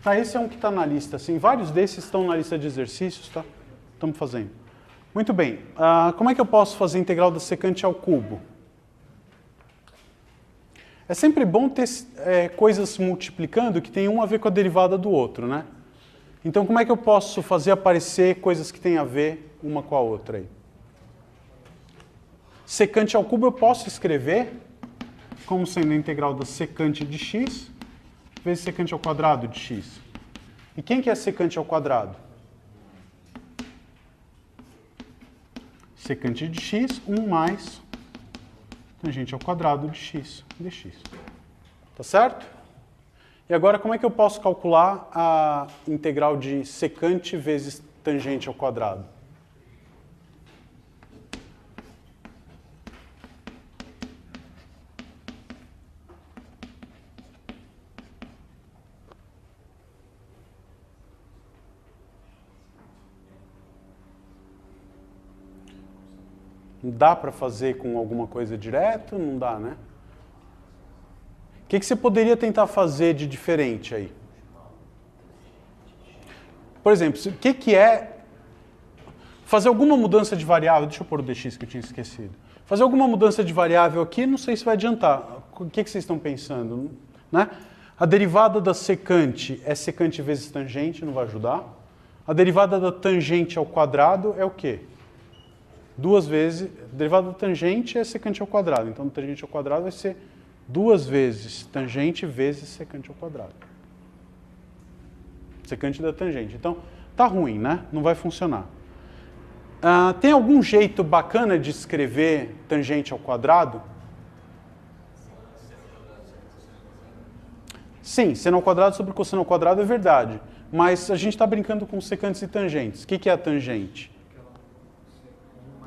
Tá, esse é um que está na lista, assim, vários desses estão na lista de exercícios, tá? Estamos fazendo. Muito bem, como é que eu posso fazer a integral da secante ao cubo? É sempre bom ter coisas multiplicando que tem um a ver com a derivada do outro, né? Então, como é que eu posso fazer aparecer coisas que têm a ver uma com a outra aí? Secante ao cubo eu posso escrever como sendo a integral da secante de x vezes secante ao quadrado de x. E quem que é secante ao quadrado? Secante de x, 1 mais tangente ao quadrado de x dx. Tá certo? E agora como é que eu posso calcular a integral de secante vezes tangente ao quadrado? Dá para fazer com alguma coisa direto? Não dá, né? O que você poderia tentar fazer de diferente aí? Por exemplo, o que é fazer alguma mudança de variável? Deixa eu pôr o dx que eu tinha esquecido. Fazer alguma mudança de variável aqui, não sei se vai adiantar. O que vocês estão pensando? Né? A derivada da secante é secante vezes tangente, não vai ajudar. A derivada da tangente ao quadrado é o quê? 2 vezes, a derivada da tangente é secante ao quadrado, então tangente ao quadrado vai ser 2 vezes tangente vezes secante ao quadrado. Secante da tangente. Então, tá ruim, né? Não vai funcionar. Tem algum jeito bacana de escrever tangente ao quadrado? Sim, seno ao quadrado sobre cosseno ao quadrado é verdade, mas a gente está brincando com secantes e tangentes. O que é a tangente?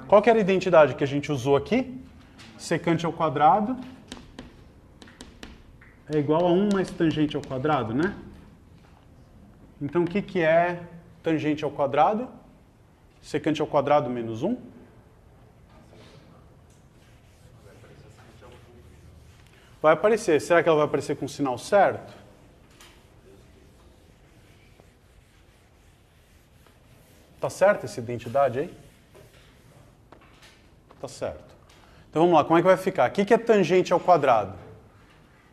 Qual que era a identidade que a gente usou aqui? Secante ao quadrado é igual a 1 mais tangente ao quadrado, né? Então, o que é tangente ao quadrado? Secante ao quadrado menos 1? Vai aparecer. Será que ela vai aparecer com o sinal certo? Tá certa essa identidade aí? Tá certo. Então vamos lá, como é que vai ficar? O que é tangente ao quadrado?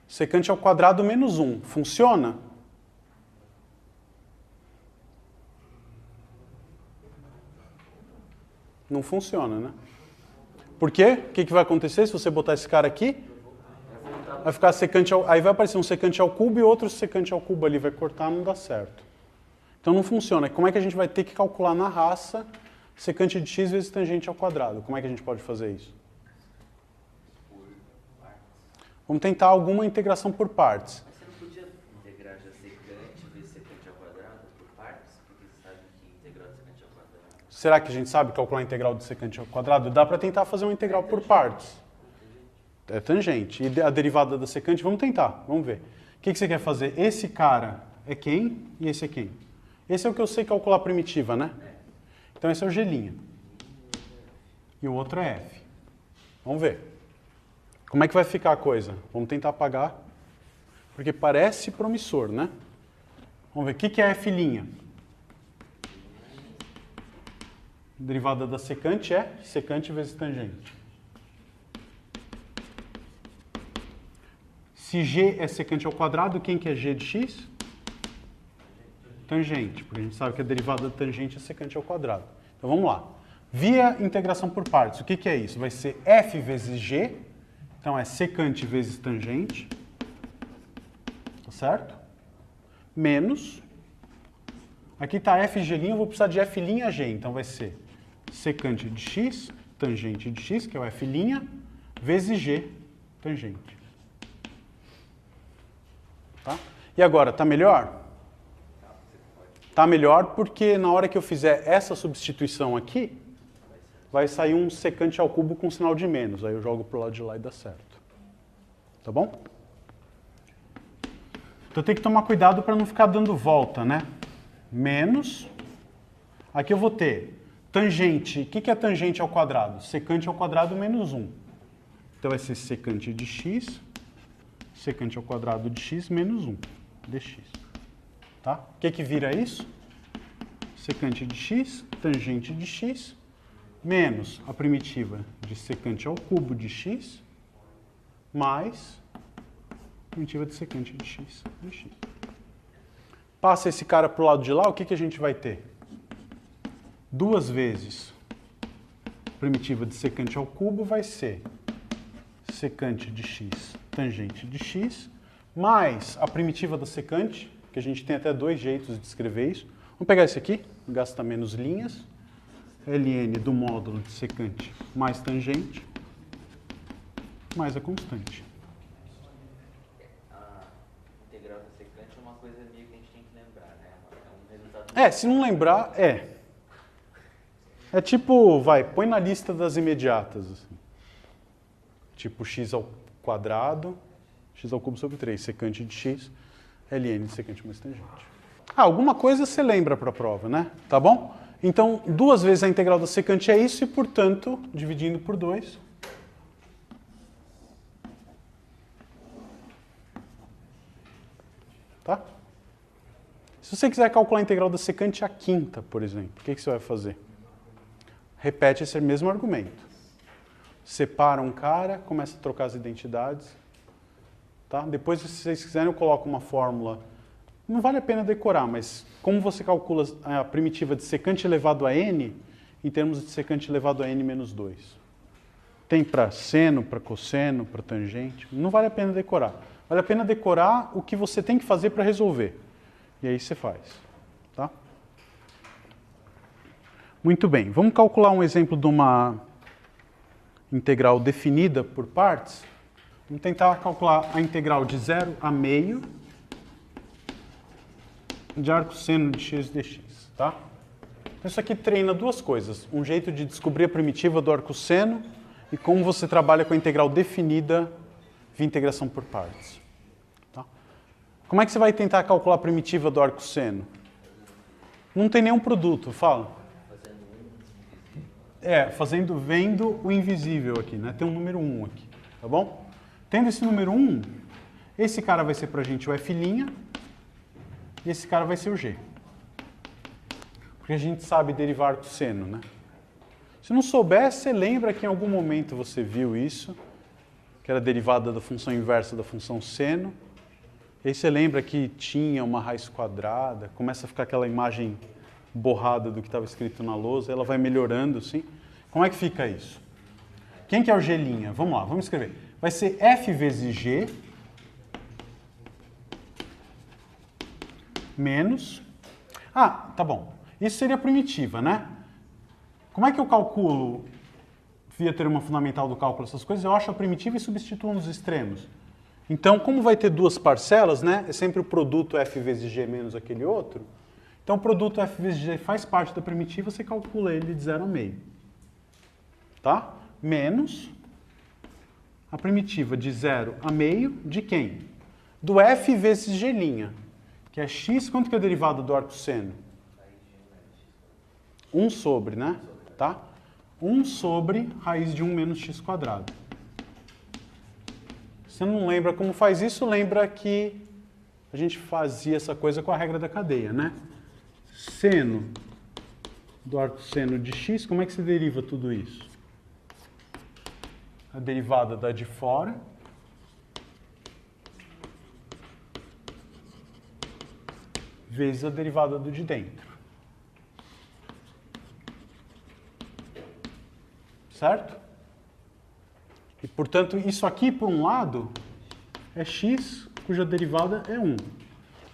Secante ao quadrado menos 1. Funciona? Não funciona, né? Por quê? O que vai acontecer se você botar esse cara aqui? Vai ficar secante ao... Aí vai aparecer um secante ao cubo e outro secante ao cubo ali. Vai cortar, não dá certo. Então não funciona. Como é que a gente vai ter que calcular na raça secante de x vezes tangente ao quadrado? Como é que a gente pode fazer isso? Vamos tentar alguma integração por partes. Mas você não podia integrar já secante vezes secante ao quadrado por partes? Porque você sabe que integral de secante ao quadrado... Será que a gente sabe calcular a integral de secante ao quadrado? Dá para tentar fazer uma integral por partes. É tangente. E a derivada da secante, vamos tentar, vamos ver. O que você quer fazer? Esse cara é quem e esse é quem? Esse é o que eu sei calcular a primitiva, né? Então esse é o G'. E o outro é F. Vamos ver. Como é que vai ficar a coisa? Vamos tentar apagar, porque parece promissor, né? Vamos ver. O que é F'? Derivada da secante é secante vezes tangente. Se G é secante ao quadrado, quem que é G de x? Tangente, porque a gente sabe que a derivada da tangente é secante ao quadrado. Então vamos lá. Via integração por partes, o que é isso? Vai ser f vezes g, então é secante vezes tangente, tá certo? Menos, aqui está fg', eu vou precisar de f'g, então vai ser secante de x, tangente de x, que é o f', vezes g, tangente. Tá? E agora, tá melhor? Tá melhor porque na hora que eu fizer essa substituição aqui, vai sair um secante ao cubo com sinal de menos. Aí eu jogo pro lado de lá e dá certo. Tá bom? Então tem que tomar cuidado para não ficar dando volta, né? Menos. Aqui eu vou ter tangente. O que é tangente ao quadrado? Secante ao quadrado menos 1. Então vai ser secante de x, secante ao quadrado de x menos 1 dx. Tá? O que vira isso? Secante de x, tangente de x, menos a primitiva de secante ao cubo de x, mais a primitiva de secante de x de x. Passa esse cara para o lado de lá, o que a gente vai ter? 2 vezes a primitiva de secante ao cubo vai ser secante de x, tangente de x, mais a primitiva da secante, que a gente tem até 2 jeitos de escrever isso. Vamos pegar esse aqui, gasta menos linhas, ln do módulo de secante mais tangente, mais a constante. A integral da secante é uma coisa meio que a gente tem que lembrar, né? É um resultado... Se não lembrar, É tipo, põe na lista das imediatas. Assim. Tipo x ao quadrado, x ao cubo sobre 3, secante de x, ln de secante mais tangente. Alguma coisa você lembra para a prova, né? Tá bom? Então, 2 vezes a integral da secante é isso e, portanto, dividindo por 2. Tá? Se você quiser calcular a integral da secante à quinta, por exemplo, o que você vai fazer? Repete esse mesmo argumento. Separa um cara, começa a trocar as identidades. Tá? Depois, se vocês quiserem, eu coloco uma fórmula. Não vale a pena decorar, mas como você calcula a primitiva de secante elevado a n, em termos de secante elevado a n menos 2? Tem para seno, para cosseno, para tangente. Não vale a pena decorar. Vale a pena decorar o que você tem que fazer para resolver. E aí você faz. Tá? Muito bem. Vamos calcular um exemplo de uma integral definida por partes. Vamos tentar calcular a integral de 0 a meio de arcosseno de x dx, tá? Então isso aqui treina 2 coisas. Um jeito de descobrir a primitiva do arcosseno e como você trabalha com a integral definida via integração por partes. Tá? Como é que você vai tentar calcular a primitiva do arcosseno? Não tem nenhum produto, fala. Vendo o invisível aqui, né? Tem um número 1 aqui, tá bom? Tendo esse número 1, esse cara vai ser pra gente o f', e esse cara vai ser o g. Porque a gente sabe derivar arcosseno, né? Se não souber, você lembra que em algum momento você viu isso, que era derivada da função inversa da função seno. E aí você lembra que tinha uma raiz quadrada, começa a ficar aquela imagem borrada do que estava escrito na lousa, ela vai melhorando, assim. Como é que fica isso? Quem que é o g'? Vamos lá, vamos escrever. Vai ser f vezes g menos... tá bom. Isso seria a primitiva, né? Como é que eu calculo, via teorema fundamental do cálculo, essas coisas? Eu acho a primitiva e substituo nos extremos. Então, como vai ter 2 parcelas, né? É sempre o produto f vezes g menos aquele outro. Então, o produto f vezes g faz parte da primitiva, você calcula ele de 0 a meio. Tá? Menos a primitiva de 0 a meio de quem? Do f vezes g', que é x, quanto que é a derivada do arcosseno? 1 sobre, né? Tá? 1 sobre raiz de 1 menos x quadrado. Você não lembra como faz isso? Lembra que a gente fazia essa coisa com a regra da cadeia, né? Seno do arcosseno de x, como é que se deriva tudo isso? A derivada da de fora vezes a derivada do de dentro. Certo? E, portanto, isso aqui, por um lado, é x, cuja derivada é 1.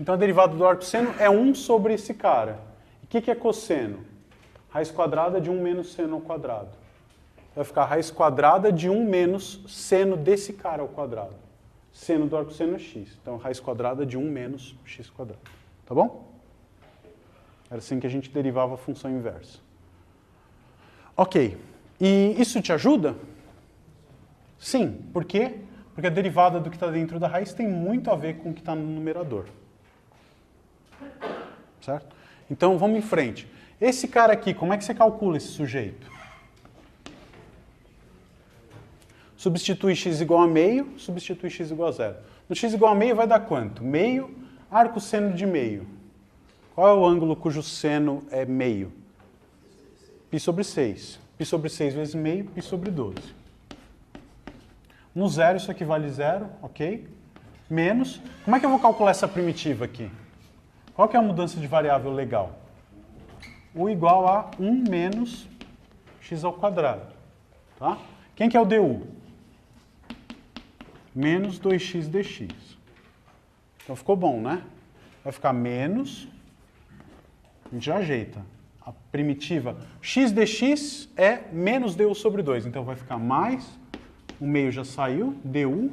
Então, a derivada do arcosseno é 1 sobre esse cara. E o que é cosseno? Raiz quadrada de 1 menos seno ao quadrado. Vai ficar raiz quadrada de 1 menos seno desse cara ao quadrado. Seno do arcosseno é x. Então, raiz quadrada de 1 menos x quadrado. Tá bom? Era assim que a gente derivava a função inversa. Ok. E isso te ajuda? Sim. Por quê? Porque a derivada do que está dentro da raiz tem muito a ver com o que está no numerador. Certo? Então, vamos em frente. Esse cara aqui, como é que você calcula esse sujeito? Substitui x igual a meio, substitui x igual a 0. No x igual a meio vai dar quanto? Meio, arcosseno de meio. Qual é o ângulo cujo seno é meio? Π sobre 6. Π sobre 6 vezes meio, π sobre 12. No zero isso aqui vale zero, ok? Menos. Como é que eu vou calcular essa primitiva aqui? Qual que é a mudança de variável legal? U igual a 1 menos x ao quadrado. Tá? Quem que é o du? Menos 2x dx. Então ficou bom, né? Vai ficar menos, a gente já ajeita. A primitiva x dx é menos du sobre 2. Então vai ficar mais, o meio já saiu, du,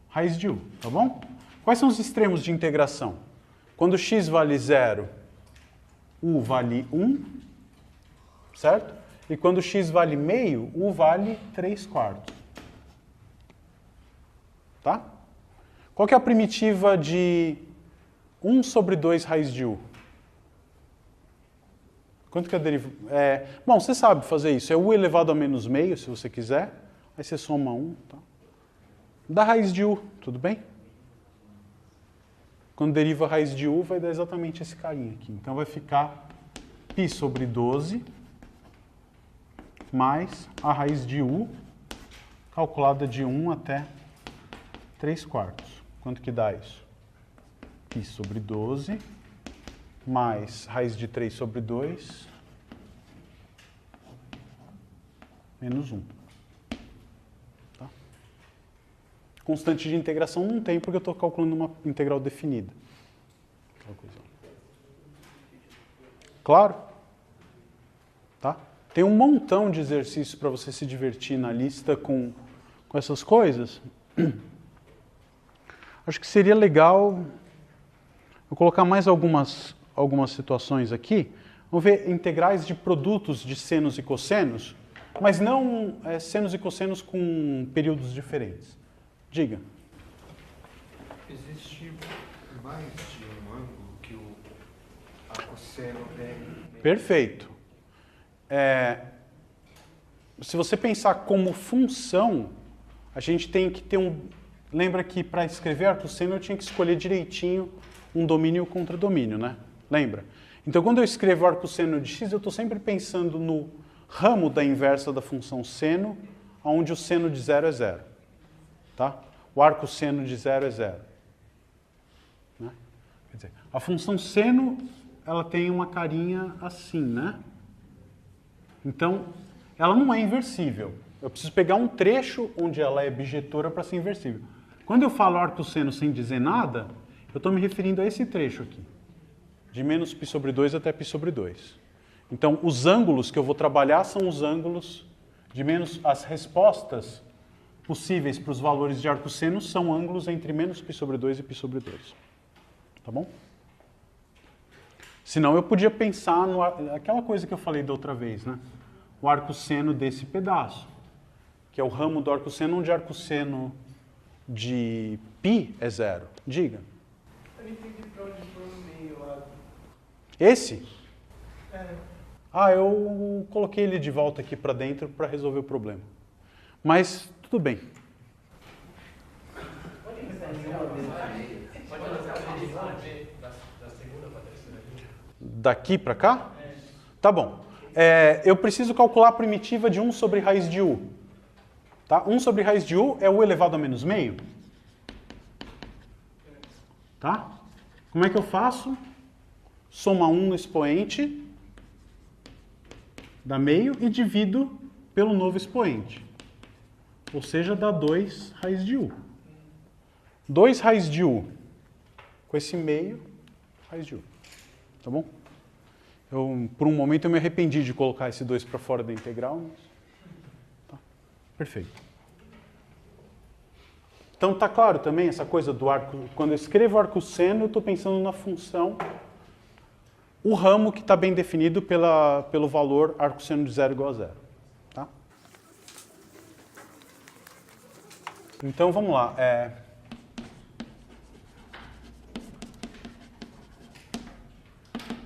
raiz de u, tá bom? Quais são os extremos de integração? Quando x vale 0, u vale 1, certo? E quando x vale meio, u vale 3/4. Tá? Qual que é a primitiva de 1 sobre 2 raiz de u? Quanto que é a derivação? Bom, você sabe fazer isso. É u elevado a menos meio, se você quiser. Aí você soma 1. Tá? Dá raiz de u, tudo bem? Quando deriva a raiz de u, vai dar exatamente esse carinha aqui. Então vai ficar π sobre 12 mais a raiz de u, calculada de 1 até 3/4. Quanto que dá isso? Π sobre 12 mais raiz de 3 sobre 2 menos 1. Tá? Constante de integração não tem, porque eu estou calculando uma integral definida. Claro? Tá? Tem um montão de exercícios para você se divertir na lista com essas coisas. Acho que seria legal eu colocar mais algumas situações aqui. Vamos ver integrais de produtos de senos e cossenos, mas não senos e cossenos com períodos diferentes. Diga. Existe mais de um ângulo que o arcosseno é... Perfeito. Se você pensar como função, a gente tem que ter um... Lembra que para escrever arcosseno eu tinha que escolher direitinho um domínio contra domínio, né? Lembra? Então, quando eu escrevo arcosseno de x, eu estou sempre pensando no ramo da inversa da função seno, onde o seno de 0 é 0. Tá? O arcosseno de 0 é 0. Né? Quer dizer, a função seno, ela tem uma carinha assim, né? Então, ela não é inversível. Eu preciso pegar um trecho onde ela é bijetora para ser inversível. Quando eu falo arcosseno sem dizer nada, eu estou me referindo a esse trecho aqui. De menos π sobre 2 até π sobre 2. Então, os ângulos que eu vou trabalhar são os ângulos de menos... As respostas possíveis para os valores de arcosseno são ângulos entre menos π sobre 2 e π sobre 2. Tá bom? Senão eu podia pensar naquela coisa que eu falei da outra vez, né? O arcosseno desse pedaço, que é o ramo do arcosseno, onde arcosseno de π é 0. Diga. Eu não entendi para onde foi o meio lá. Esse? Eu coloquei ele de volta aqui para dentro para resolver o problema. Mas tudo bem. Daqui para cá? Tá bom. Eu preciso calcular a primitiva de 1 sobre raiz de u. Tá? 1 sobre raiz de u é u elevado a menos meio. Tá? Como é que eu faço? Soma 1 no expoente, dá meio, e divido pelo novo expoente. Ou seja, dá 2 raiz de u. 2 raiz de u com esse meio, raiz de u. Tá bom? Por um momento eu me arrependi de colocar esse 2 para fora da integral, mas... Tá. Perfeito. Então tá claro também essa coisa do arco. Quando eu escrevo arcosseno, eu estou pensando na função, o ramo que está bem definido pelo valor arcosseno de 0 igual a 0. Tá? Então vamos lá.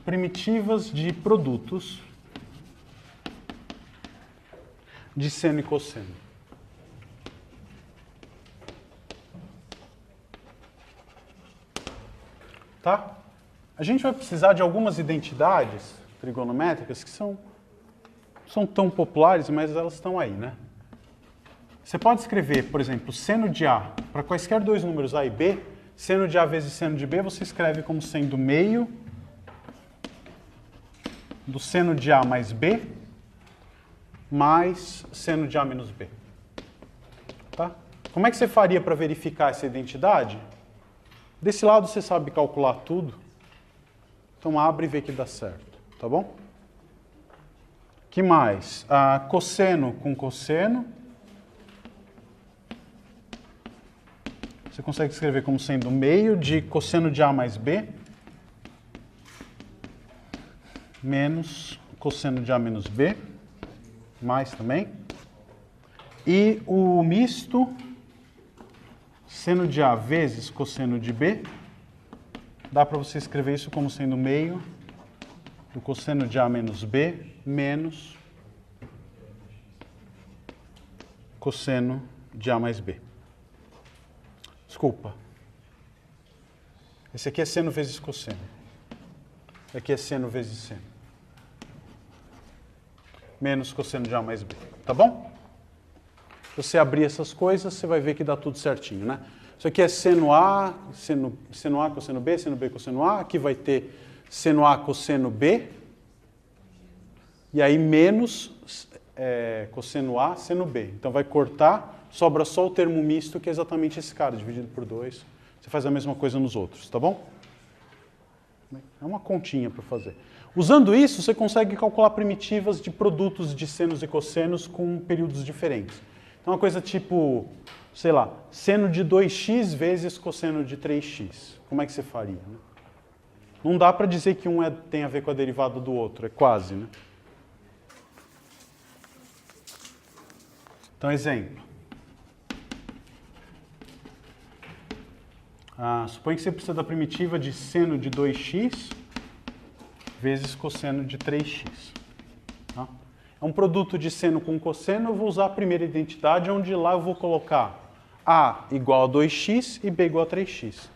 Primitivas de produtos de seno e cosseno. Tá? a gente vai precisar de algumas identidades trigonométricas que são tão populares, mas elas estão aí, né? Você pode escrever, por exemplo, seno de A para quaisquer dois números A e B. Seno de A vezes seno de B você escreve como sendo meio do seno de A mais B mais seno de A menos B. Tá? Como é que você faria para verificar essa identidade? Desse lado você sabe calcular tudo. Então abre e vê que dá certo. Tá bom? Que mais? Cosseno com cosseno. Você consegue escrever como sendo meio de cosseno de A mais B menos cosseno de A menos B, mais também. E o misto seno de A vezes cosseno de B, dá para você escrever isso como sendo meio do cosseno de A menos B menos cosseno de A mais B. Desculpa. Esse aqui é seno vezes cosseno. Esse aqui é seno vezes seno. Menos cosseno de A mais B. Tá bom? Se você abrir essas coisas, você vai ver que dá tudo certinho, né? Isso aqui é seno A, seno A, cosseno B, seno B, cosseno A. Aqui vai ter seno A, cosseno B. E aí menos cosseno A, seno B. Então vai cortar. Sobra só o termo misto, que é exatamente esse cara, dividido por 2. Você faz a mesma coisa nos outros, tá bom? É uma continha para fazer. Usando isso, você consegue calcular primitivas de produtos de senos e cossenos com períodos diferentes. Então, uma coisa tipo, sei lá, seno de 2x vezes cosseno de 3x. Como é que você faria? Né? Não dá para dizer que um tem a ver com a derivada do outro, é quase, né? Então, exemplo. Suponha que você precisa da primitiva de seno de 2x vezes cosseno de 3x. Tá? É um produto de seno com cosseno, eu vou usar a primeira identidade, onde lá eu vou colocar A igual a 2x e B igual a 3x.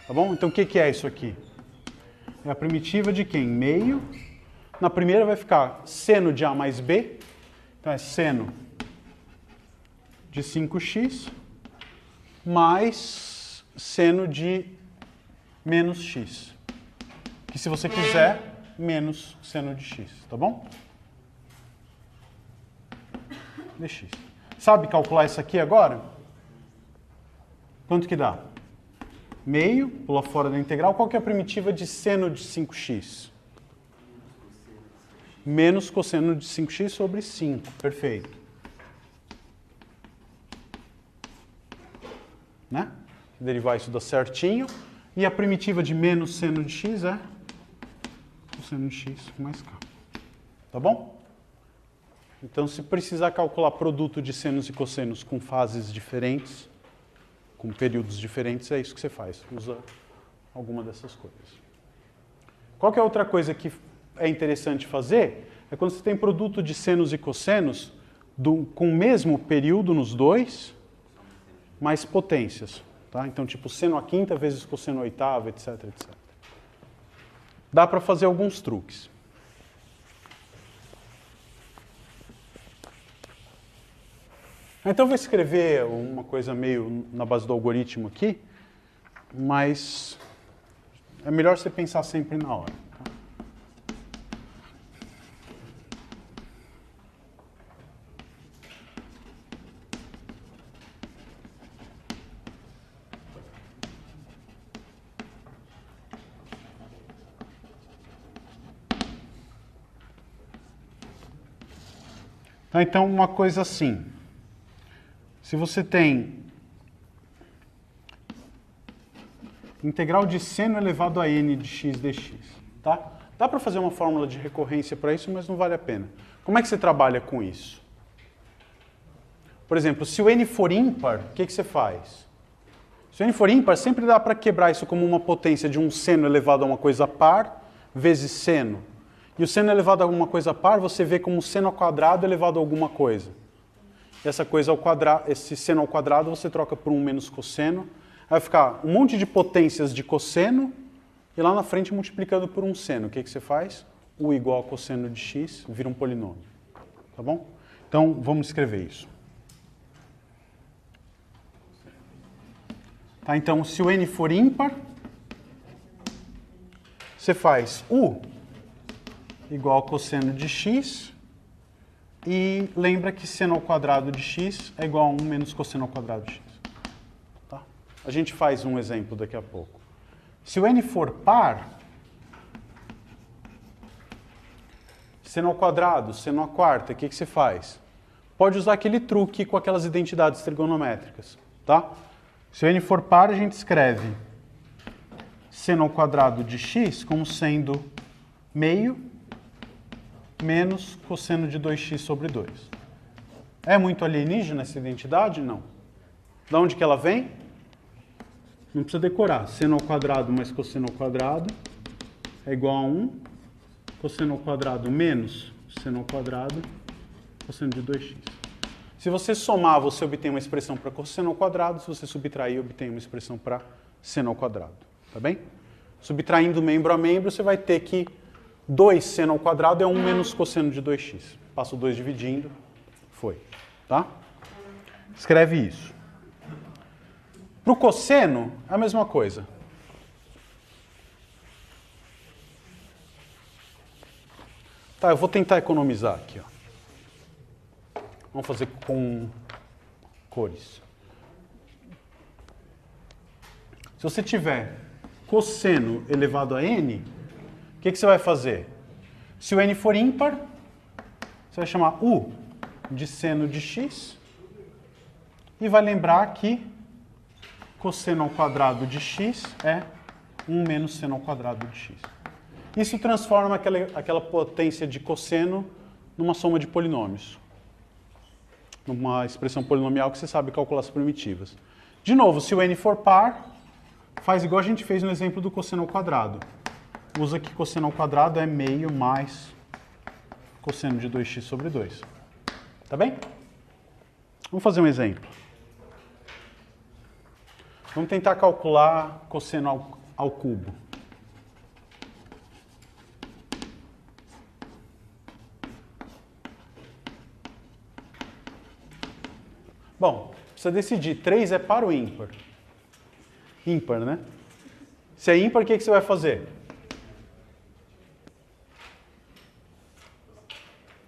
Tá bom? Então o que é isso aqui? É a primitiva de quem? Meio. Na primeira vai ficar seno de A mais B, então é seno de 5x mais seno de menos x. Que se você quiser, menos seno de x, tá bom? Dx. Sabe calcular isso aqui agora? Quanto que dá? Meio, pula fora da integral. Qual que é a primitiva de seno de 5x? Menos cosseno de 5x sobre 5. Perfeito. Né? Derivar isso dá certinho. E a primitiva de menos seno de x é cosseno de x mais k. Tá bom? Então, se precisar calcular produto de senos e cossenos com fases diferentes, com períodos diferentes, é isso que você faz. Usa alguma dessas coisas. Qual que é outra coisa que é interessante fazer? É quando você tem produto de senos e cossenos com o mesmo período nos dois, mais potências. Tá? Então, tipo, seno à quinta vezes cosseno à oitava, etc, etc. Dá para fazer alguns truques. Então, eu vou escrever uma coisa meio na base do algoritmo aqui, mas é melhor você pensar sempre na hora. Tá? Então, uma coisa assim. Se você tem integral de seno elevado a n de x dx, tá? Dá para fazer uma fórmula de recorrência para isso, mas não vale a pena. Como é que você trabalha com isso? Por exemplo, se o n for ímpar, o que você faz? Se o n for ímpar, sempre dá para quebrar isso como uma potência de um seno elevado a uma coisa par vezes seno. E o seno elevado a alguma coisa par, você vê como seno ao quadrado elevado a alguma coisa. Essa coisa ao quadrado, esse seno ao quadrado você troca por um menos cosseno. Aí vai ficar um monte de potências de cosseno e lá na frente multiplicando por um seno. O que você faz? U igual a cosseno de x vira um polinômio. Tá bom? Então, vamos escrever isso. Tá, então, se o n for ímpar, você faz U igual a cosseno de x, e lembra que seno ao quadrado de x é igual a 1 menos cosseno ao quadrado de x. Tá? A gente faz um exemplo daqui a pouco. Se o n for par, seno ao quadrado, seno à quarta, o que você faz? Pode usar aquele truque com aquelas identidades trigonométricas. Tá? Se o n for par, a gente escreve seno ao quadrado de x como sendo meio menos cosseno de 2x sobre 2. É muito alienígena essa identidade? Não. De onde que ela vem? Não precisa decorar. Seno ao quadrado mais cosseno ao quadrado é igual a 1. Cosseno ao quadrado menos seno ao quadrado, cosseno de 2x. Se você somar, você obtém uma expressão para cosseno ao quadrado. Se você subtrair, obtém uma expressão para seno ao quadrado. Tá bem? Subtraindo membro a membro, você vai ter que 2 seno ao quadrado é 1 menos cosseno de 2x. Passa o 2 dividindo, foi. Tá? Escreve isso. Para o cosseno, é a mesma coisa. Tá, eu vou tentar economizar aqui. Ó. Vamos fazer com cores. Se você tiver cosseno elevado a n, o que você vai fazer? Se o n for ímpar, você vai chamar U de seno de x e vai lembrar que cosseno ao quadrado de x é 1 menos seno ao quadrado de x. Isso transforma aquela potência de cosseno numa soma de polinômios. Numa expressão polinomial que você sabe calcular as primitivas. De novo, se o n for par, faz igual a gente fez no exemplo do cosseno ao quadrado. Usa que cosseno ao quadrado é meio mais cosseno de 2x sobre 2. Tá bem? Vamos fazer um exemplo. Vamos tentar calcular cosseno ao cubo. Bom, precisa decidir. 3 é par ou ímpar? Ímpar, né? Se é ímpar, o que você vai fazer?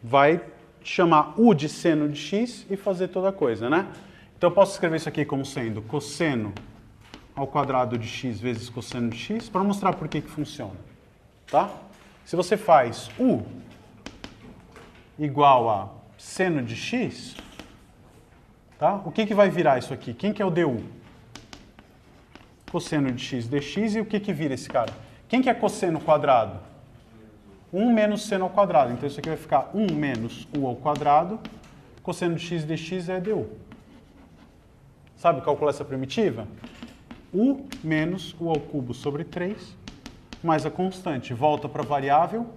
Vai chamar U de seno de x e fazer toda a coisa, né? Então eu posso escrever isso aqui como sendo cosseno ao quadrado de x vezes cosseno de x, para mostrar por que funciona. Tá? Se você faz U igual a seno de x, tá? O que vai virar isso aqui? Quem que é o du? Cosseno de x dx, e o que vira esse cara? Quem que é cosseno quadrado? 1 menos seno ao quadrado. Então isso aqui vai ficar 1 menos u ao quadrado. Cosseno de x dx é du. Sabe calcular essa primitiva? U menos u ao cubo sobre 3, mais a constante. Volta para a variável,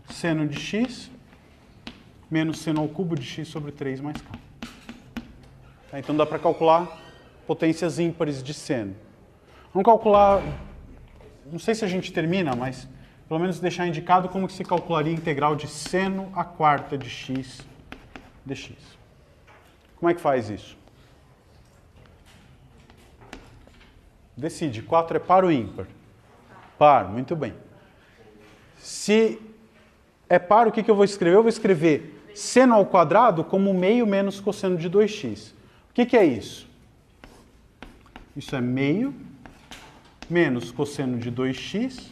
seno de x, menos seno ao cubo de x sobre 3 mais k. Tá, então dá para calcular potências ímpares de seno. Vamos calcular, não sei se a gente termina, mas pelo menos deixar indicado como que se calcularia a integral de seno à quarta de x dx. Como é que faz isso? Decide, 4 é par ou ímpar? Par, muito bem. Se é par, o que eu vou escrever? Eu vou escrever seno ao quadrado como meio menos cosseno de 2x. O que é isso? Isso é meio menos cosseno de 2x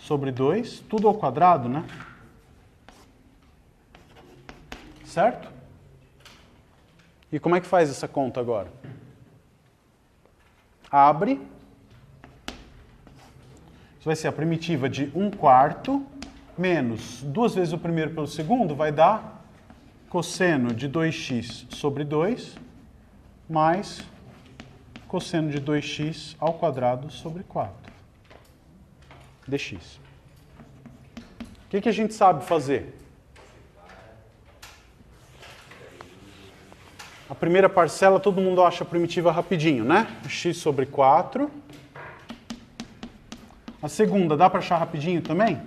sobre 2, tudo ao quadrado, né? Certo? E como é que faz essa conta agora? Abre. Isso vai ser a primitiva de 1/4 menos 2 vezes o primeiro pelo segundo, vai dar cosseno de 2x sobre 2 mais cosseno de 2x ao quadrado sobre 4 dx. O que a gente sabe fazer? A primeira parcela todo mundo acha primitiva rapidinho, né? X sobre 4 A segunda, dá para achar rapidinho também?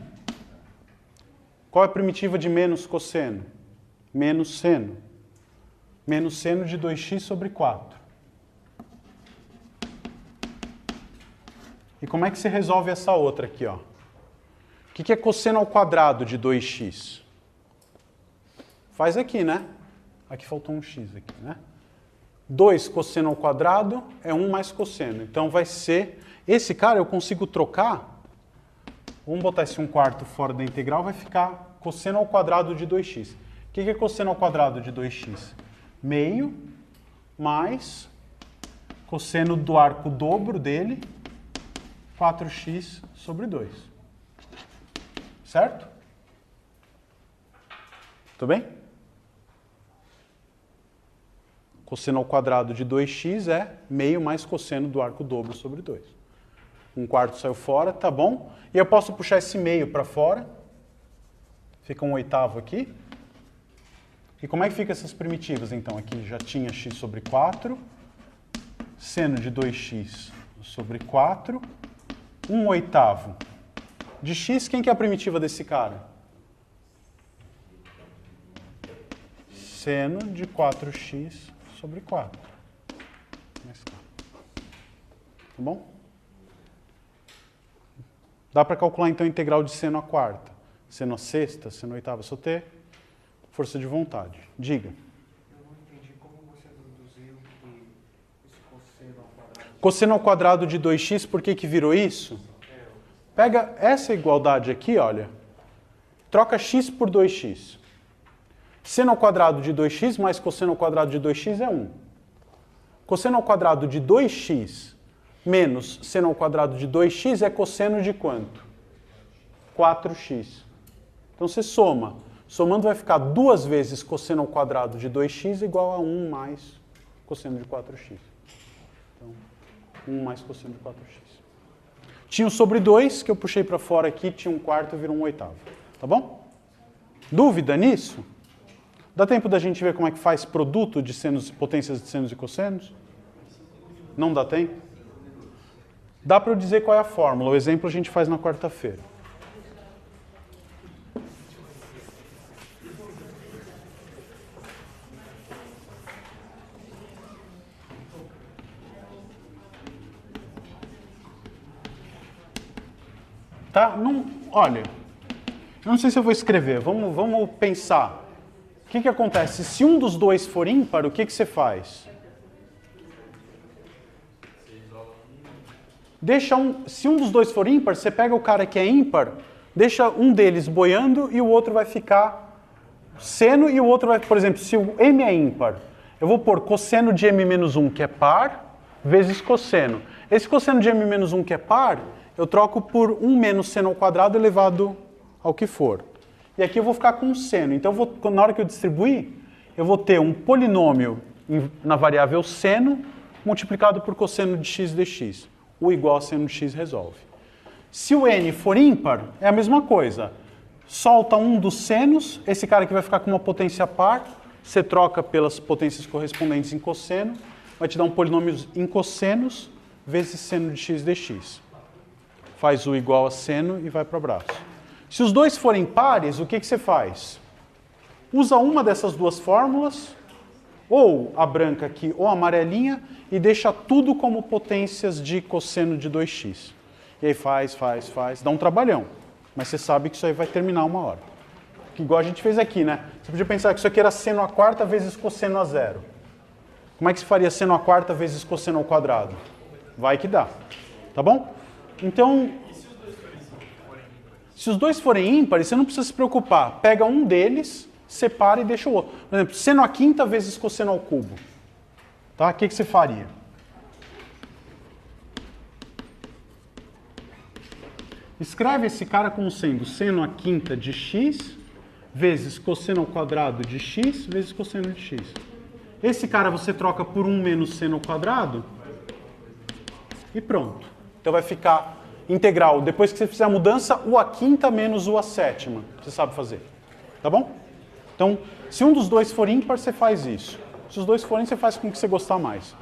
Qual é a primitiva de menos cosseno? Menos seno. Menos seno de 2x sobre 4. E como é que se resolve essa outra aqui, ó? O que é cosseno ao quadrado de 2x? Faz aqui, né? Aqui faltou um x aqui, né? 2 cosseno ao quadrado é 1 mais cosseno. Então vai ser... Esse cara eu consigo trocar. Vamos botar esse 1/4 fora da integral, vai ficar cosseno ao quadrado de 2x. O que é cosseno ao quadrado de 2x? Meio mais cosseno do arco dobro dele, 4x sobre 2. Certo? Tudo bem? Cosseno ao quadrado de 2x é meio mais cosseno do arco dobro sobre 2. 1/4 saiu fora, tá bom? E eu posso puxar esse meio para fora. Fica 1/8 aqui. E como é que fica essas primitivas, então? Aqui já tinha x sobre 4. Seno de 2x sobre 4. 1/8 de x. Quem que é a primitiva desse cara? Seno de 4x sobre 4. Tá bom? Dá para calcular, então, a integral de seno à quarta. Seno à sexta, seno à oitava, só ter força de vontade. Diga. Eu não entendi como você deduziu que esse cosseno ao quadrado... Cosseno ao quadrado de 2x, por que virou isso? Pega essa igualdade aqui, olha. Troca x por 2x. Seno ao quadrado de 2x mais cosseno ao quadrado de 2x é 1. Cosseno ao quadrado de 2x menos seno ao quadrado de 2x é cosseno de quanto? 4x. Então você soma. Somando vai ficar 2 vezes cosseno ao quadrado de 2x igual a 1 mais cosseno de 4x. Então, 1 mais cosseno de 4x. Tinha o sobre 2, que eu puxei para fora aqui, tinha 1/4 e virou 1/8. Tá bom? Dúvida nisso? Dá tempo da gente ver como é que faz produto de senos, potências de senos e cossenos? Não dá tempo? Dá para eu dizer qual é a fórmula. O exemplo a gente faz na quarta-feira. Tá? Não, olha, eu não sei se eu vou escrever. Vamos pensar. O que acontece? Se um dos dois for ímpar, o que você faz? Se um dos dois for ímpar, você pega o cara que é ímpar, deixa um deles boiando e o outro vai ficar seno e o outro vai, por exemplo, se o m é ímpar, eu vou pôr cosseno de m-1, que é par, vezes cosseno. Esse cosseno de m-1, que é par, eu troco por 1 menos seno ao quadrado elevado ao que for. E aqui eu vou ficar com um seno. Então, na hora que eu distribuir, eu vou ter um polinômio na variável seno multiplicado por cosseno de x dx. O igual a seno de x resolve. Se o n for ímpar, é a mesma coisa. Solta um dos senos, esse cara aqui vai ficar com uma potência par, você troca pelas potências correspondentes em cosseno, vai te dar um polinômio em cossenos vezes seno de x dx. Faz o igual a seno e vai para o braço. Se os dois forem pares, o que você faz? Usa uma dessas duas fórmulas, ou a branca aqui ou a amarelinha, e deixa tudo como potências de cosseno de 2x. E aí faz, dá um trabalhão. Mas você sabe que isso aí vai terminar uma hora. Que igual a gente fez aqui, né? Você podia pensar que isso aqui era seno à quarta vezes cosseno a zero. Como é que se faria seno à quarta vezes cosseno ao quadrado? Vai que dá. Tá bom? Então, se os dois forem ímpares, você não precisa se preocupar. Pega um deles, separa e deixa o outro. Por exemplo, seno à quinta vezes cosseno ao cubo. Tá? O que você faria? Escreve esse cara como sendo seno à quinta de x vezes cosseno ao quadrado de x vezes cosseno de x. Esse cara você troca por 1 menos seno ao quadrado e pronto. Então vai ficar integral. Depois que você fizer a mudança, o a quinta menos o a sétima. Você sabe fazer. Tá bom? Então, se um dos dois for ímpar, você faz isso. Se os dois forem, você faz com o que você gostar mais.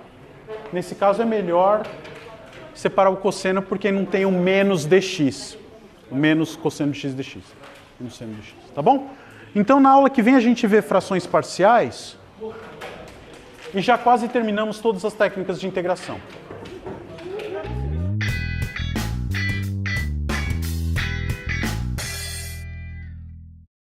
Nesse caso, é melhor separar o cosseno porque não tem o menos dx. O menos cosseno de x dx. Menos seno de x, tá bom? Então, na aula que vem, a gente vê frações parciais e já quase terminamos todas as técnicas de integração.